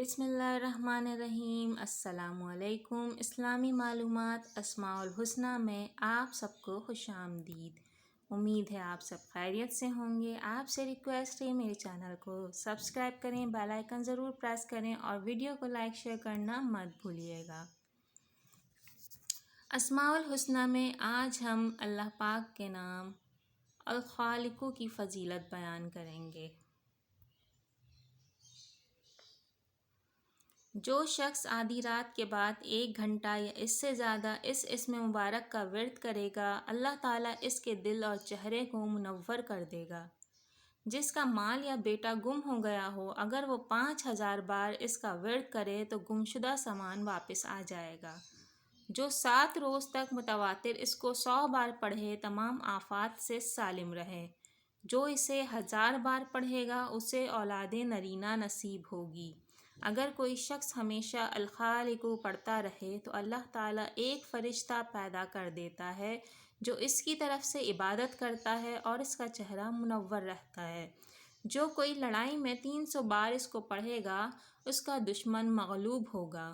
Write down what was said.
بسم اللہ الرحمن الرحیم۔ السلام علیکم۔ اسلامی معلومات اسماء الحسنہ میں آپ سب کو خوش آمدید۔ امید ہے آپ سب خیریت سے ہوں گے۔ آپ سے ریکویسٹ ہے میرے چینل کو سبسکرائب کریں، بیل آئیکن ضرور پریس کریں اور ویڈیو کو لائک شیئر کرنا مت بھولیے گا۔ اسماء الحسنہ میں آج ہم اللہ پاک کے نام الخالق کی فضیلت بیان کریں گے۔ جو شخص آدھی رات کے بعد 1 گھنٹہ یا اس سے زیادہ اس اسم مبارک کا ورد کرے گا، اللہ تعالیٰ اس کے دل اور چہرے کو منور کر دے گا۔ جس کا مال یا بیٹا گم ہو گیا ہو، اگر وہ 5000 بار اس کا ورد کرے تو گمشدہ سامان واپس آ جائے گا۔ جو 7 روز تک متواتر اس کو 100 بار پڑھے، تمام آفات سے سالم رہے۔ جو اسے 1000 بار پڑھے گا، اسے اولاد نرینہ نصیب ہوگی۔ اگر کوئی شخص ہمیشہ الخالق پڑھتا رہے تو اللہ تعالیٰ ایک فرشتہ پیدا کر دیتا ہے جو اس کی طرف سے عبادت کرتا ہے اور اس کا چہرہ منور رہتا ہے۔ جو کوئی لڑائی میں 300 بار اس کو پڑھے گا، اس کا دشمن مغلوب ہوگا۔